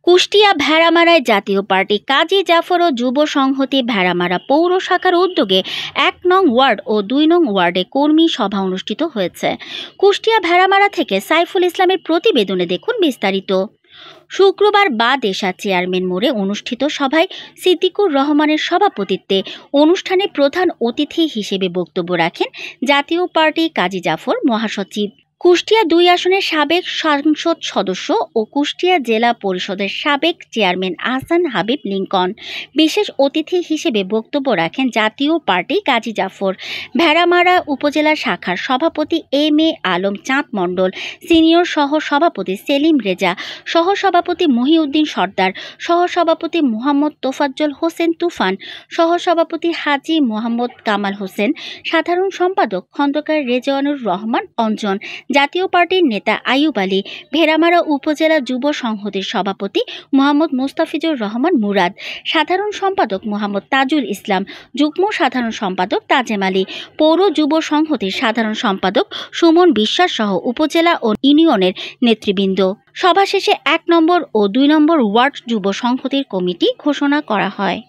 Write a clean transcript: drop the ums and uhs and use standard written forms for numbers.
কুষ্টিয়া ভেড়ামারায় জাতীয় পার্টি কাজী জাফর ও যুব সংহতি ভেড়ামারা পৌর শাখার উদ্যোগে ১ নং ওয়ার্ড ও ২ নং ওয়ার্ডে কর্মী সভা অনুষ্ঠিত হয়েছে। কুষ্টিয়া ভেড়ামারা থেকে সাইফুল ইসলামের প্রতিবেদনে দেখুন বিস্তারিত। শুক্রবার বাদেশা চেয়ারম্যান মোড়ে অনুষ্ঠিত সভায় সিদ্দিকুর রহমানের সভাপতিত্বে অনুষ্ঠানে প্রধান অতিথি হিসেবে বক্তব্য রাখেন জাতীয় পার্টি কাজী জাফর মহাসচিব, কুষ্টিয়া ২ আসনের সাবেক সংসদ সদস্য ও কুষ্টিয়া জেলা পরিষদের সাবেক চেয়ারম্যান আহসান হাবিব লিঙ্কন। বিশেষ অতিথি হিসেবে বক্তব্য রাখেন জাতীয় পার্টি কাজী জাফর ভেড়ামারা উপজেলা শাখার সভাপতি এম.এ. আলম চাঁদ মণ্ডল, সিনিয়র সহ সভাপতি সেলিম রেজা, সহসভাপতি মহিউদ্দিন সর্দার, সহসভাপতি মোহাম্মদ তোফাজ্জল হোসেন তুফান, সহসভাপতি হাজী মোহাম্মদ কামাল হোসেন, সাধারণ সম্পাদক খন্দকার রেজওয়ানুর রহমান অঞ্জন, জাতীয় পার্টির নেতা আইয়ুব আলী, ভেড়ামারা উপজেলা যুব সংহতির সভাপতি মোহাম্মদ মুস্তাফিজুর রহমান মুরাদ, সাধারণ সম্পাদক মোহাম্মদ তাজুল ইসলাম, যুগ্ম সাধারণ সম্পাদক তাজেম আলী, পৌর যুব সংহতির সাধারণ সম্পাদক সুমন বিশ্বাস সহ উপজেলা ও ইউনিয়নের নেতৃবৃন্দ। সভা শেষে ১ নম্বর ও ২ নম্বর ওয়ার্ড যুব সংহতির কমিটি ঘোষণা করা হয়।